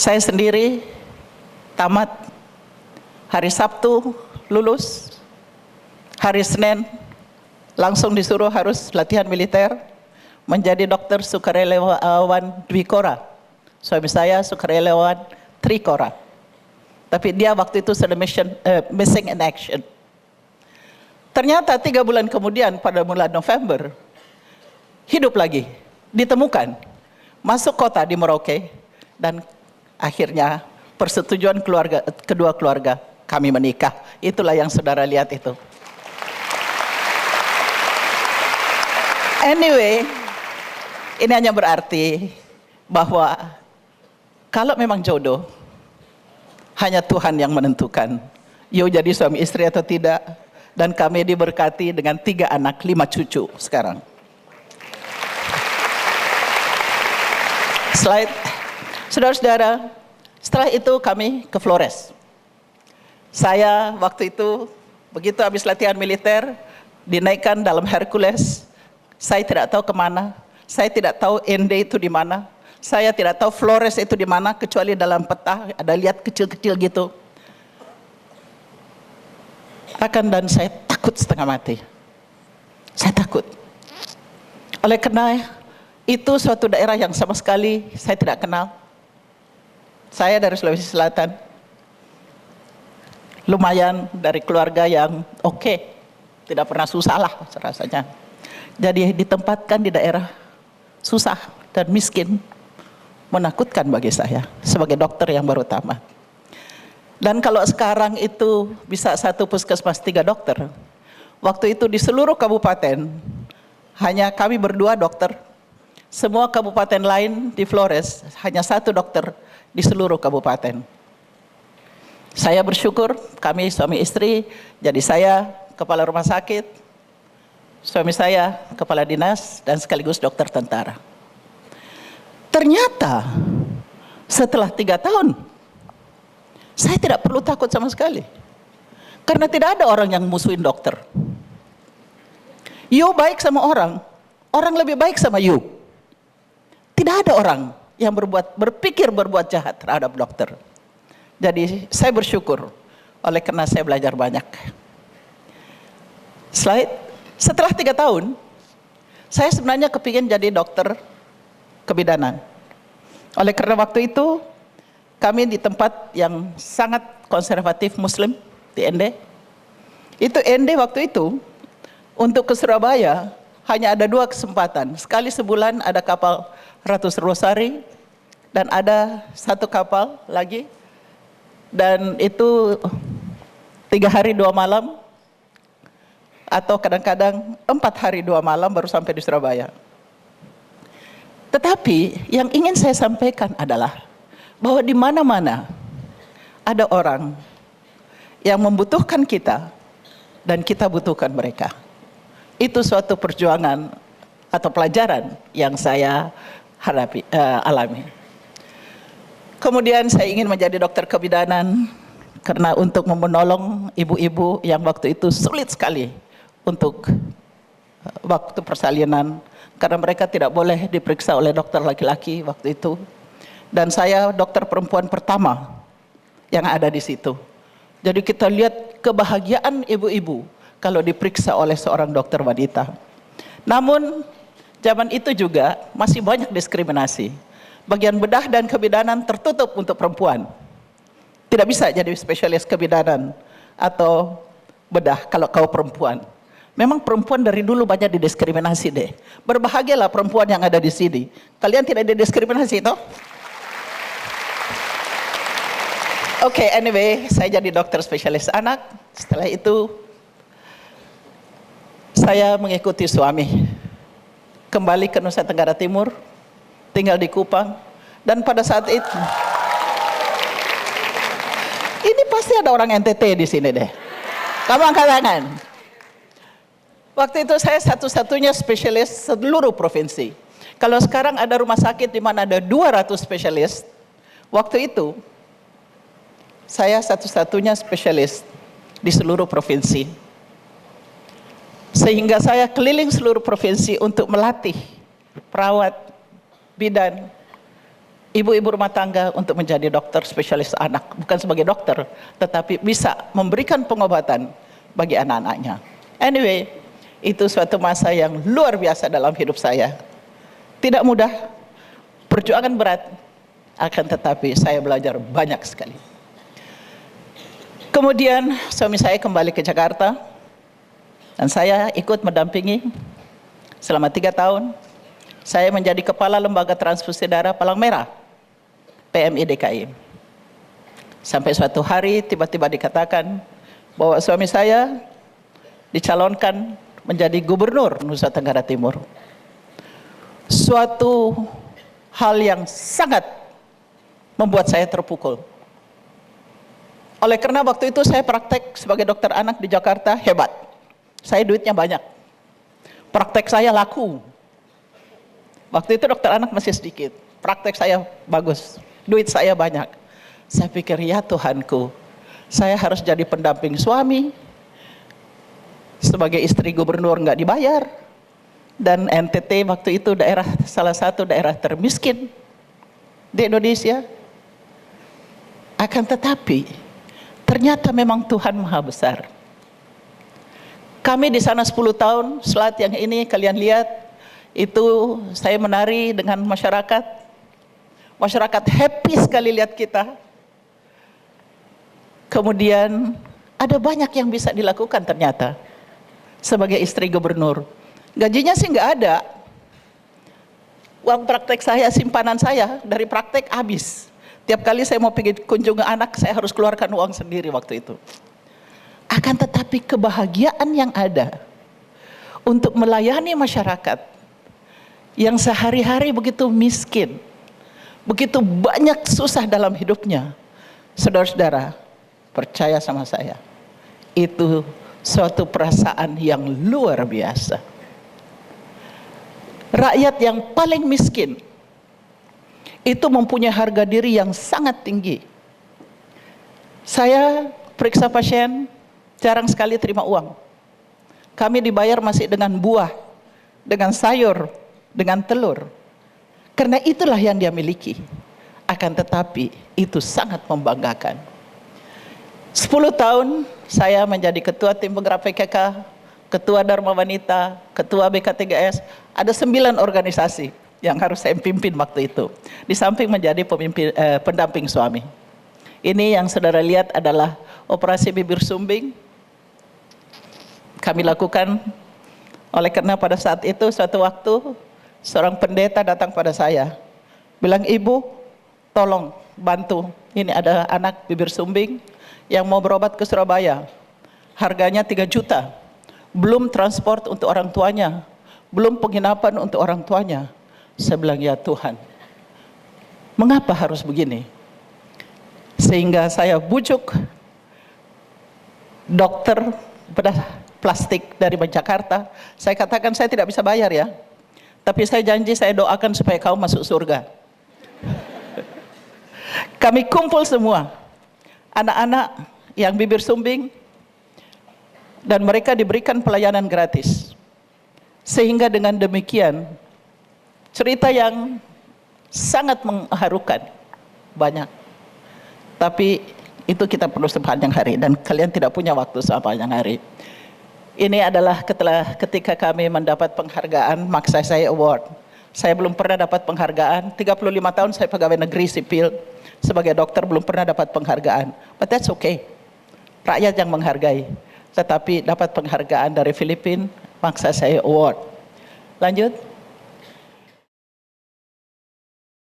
Saya sendiri tamat hari Sabtu, lulus. Hari Senin langsung disuruh harus latihan militer, menjadi dokter sukarelawan Dwikora. Suami saya sukarelawan Trikora. Tapi dia waktu itu sudah missing in action. Ternyata 3 bulan kemudian pada bulan November, hidup lagi, ditemukan, masuk kota di Merauke, dan akhirnya persetujuan kedua keluarga kami menikah. Itulah yang saudara lihat itu. Anyway, ini hanya berarti bahwa kalau memang jodoh, hanya Tuhan yang menentukan. You jadi suami istri atau tidak, dan kami diberkati dengan 3 anak, 5 cucu sekarang. Slide. Saudara-saudara, setelah itu kami ke Flores. Saya waktu itu, begitu habis latihan militer, dinaikkan dalam Hercules. Saya tidak tahu kemana, saya tidak tahu ND itu di mana, saya tidak tahu Flores itu di mana, kecuali dalam peta, ada lihat kecil-kecil gitu. Dan saya takut setengah mati. Saya takut. Oleh karena itu suatu daerah yang sama sekali saya tidak kenal. Saya dari Sulawesi Selatan. Lumayan dari keluarga yang oke, tidak pernah susah lah rasanya. Jadi ditempatkan di daerah susah dan miskin, menakutkan bagi saya sebagai dokter yang baru tamat. Dan kalau sekarang itu bisa satu puskesmas 3 dokter, waktu itu di seluruh kabupaten hanya kami berdua dokter. Semua kabupaten lain di Flores hanya 1 dokter di seluruh kabupaten. Saya bersyukur, kami suami istri, jadi saya kepala rumah sakit, suami saya kepala dinas, dan sekaligus dokter tentara. Ternyata setelah 3 tahun, saya tidak perlu takut sama sekali. Karena tidak ada orang yang musuhin dokter. You baik sama orang, orang lebih baik sama you. Tidak ada orang yang berpikir berbuat jahat terhadap dokter. Jadi saya bersyukur, oleh karena saya belajar banyak. Slide. Setelah 3 tahun, saya sebenarnya kepingin jadi dokter kebidanan. Oleh karena waktu itu, kami di tempat yang sangat konservatif Muslim, di ND. Itu ND waktu itu, untuk ke Surabaya, hanya ada 2 kesempatan. Sekali sebulan ada kapal Ratus Rosari, dan ada 1 kapal lagi, dan itu 3 hari 2 malam, atau kadang-kadang 4 hari 2 malam baru sampai di Surabaya. Tetapi yang ingin saya sampaikan adalah bahwa di mana-mana ada orang yang membutuhkan kita dan kita butuhkan mereka. Itu suatu perjuangan atau pelajaran yang saya alami. Kemudian saya ingin menjadi dokter kebidanan karena untuk menolong ibu-ibu yang waktu itu sulit sekali untuk waktu persalinan, karena mereka tidak boleh diperiksa oleh dokter laki-laki waktu itu. Dan saya dokter perempuan pertama yang ada di situ. Jadi kita lihat kebahagiaan ibu-ibu kalau diperiksa oleh seorang dokter wanita. Namun zaman itu juga masih banyak diskriminasi. Bagian bedah dan kebidanan tertutup untuk perempuan. Tidak bisa jadi spesialis kebidanan atau bedah kalau kau perempuan. Memang perempuan dari dulu banyak didiskriminasi deh. Berbahagialah perempuan yang ada di sini. Kalian tidak didiskriminasi toh? Oke, anyway, saya jadi dokter spesialis anak. Setelah itu saya mengikuti suami kembali ke Nusa Tenggara Timur, tinggal di Kupang, dan pada saat itu ini pasti ada orang NTT di sini deh. Kamu angkat tangan. Waktu itu saya satu-satunya spesialis seluruh provinsi. Kalau sekarang ada rumah sakit di mana ada 200 spesialis, waktu itu saya satu-satunya spesialis di seluruh provinsi. Sehingga saya keliling seluruh provinsi untuk melatih perawat, bidan, ibu-ibu rumah tangga untuk menjadi dokter spesialis anak, bukan sebagai dokter, tetapi bisa memberikan pengobatan bagi anak-anaknya. Anyway, itu suatu masa yang luar biasa dalam hidup saya. Tidak mudah, perjuangan berat, akan tetapi saya belajar banyak sekali. Kemudian suami saya kembali ke Jakarta, dan saya ikut mendampingi selama 3 tahun. Saya menjadi kepala lembaga transfusi darah Palang Merah, PMI DKI. Sampai suatu hari tiba-tiba dikatakan bahwa suami saya dicalonkan menjadi gubernur Nusa Tenggara Timur. Suatu hal yang sangat membuat saya terpukul. Oleh karena waktu itu saya praktek sebagai dokter anak di Jakarta hebat. Saya duitnya banyak. Praktek saya laku. Waktu itu dokter anak masih sedikit. Praktek saya bagus. Duit saya banyak. Saya pikir, ya Tuhanku, saya harus jadi pendamping suami. Sebagai istri gubernur nggak dibayar. Dan NTT waktu itu salah satu daerah termiskin di Indonesia. Akan tetapi, ternyata memang Tuhan Maha Besar. Kami di sana 10 tahun, slide yang ini kalian lihat, itu saya menari dengan masyarakat. Masyarakat happy sekali lihat kita. Kemudian ada banyak yang bisa dilakukan ternyata sebagai istri gubernur. Gajinya sih nggak ada. Uang praktek saya, simpanan saya dari praktek habis. Tiap kali saya mau pergi kunjungi anak, saya harus keluarkan uang sendiri waktu itu. Akan tetapi kebahagiaan yang ada untuk melayani masyarakat yang sehari-hari begitu miskin, begitu banyak susah dalam hidupnya. Saudara-saudara, percaya sama saya, itu suatu perasaan yang luar biasa. Rakyat yang paling miskin itu mempunyai harga diri yang sangat tinggi. Saya periksa pasien, jarang sekali terima uang. Kami dibayar masih dengan buah, dengan sayur, dengan telur. Karena itulah yang dia miliki. Akan tetapi itu sangat membanggakan. 10 tahun saya menjadi ketua tim penggerak PKK, ketua Dharma Wanita, ketua BK3S, ada 9 organisasi yang harus saya pimpin waktu itu. Di samping menjadi pendamping suami. Ini yang saudara lihat adalah operasi bibir sumbing. Kami lakukan, oleh karena pada saat itu suatu waktu seorang pendeta datang pada saya. Bilang, ibu tolong bantu, ini ada anak bibir sumbing yang mau berobat ke Surabaya. Harganya 3 juta. Belum transport untuk orang tuanya, belum penginapan untuk orang tuanya. Saya bilang, ya Tuhan, mengapa harus begini? Sehingga saya bujuk dokter bedah plastik dari Jakarta. Saya katakan, saya tidak bisa bayar ya, tapi saya janji saya doakan supaya kau masuk surga. Kami kumpul semua anak-anak yang bibir sumbing, dan mereka diberikan pelayanan gratis. Sehingga dengan demikian, cerita yang sangat mengharukan, banyak. Tapi itu kita perlu sepanjang hari, dan kalian tidak punya waktu sepanjang hari. Ini adalah ketika kami mendapat penghargaan Magsaysay Award. Saya belum pernah dapat penghargaan, 35 tahun saya pegawai negeri sipil, sebagai dokter belum pernah dapat penghargaan. But that's okay, rakyat yang menghargai. Tetapi dapat penghargaan dari Filipina, Magsaysay Award. Lanjut.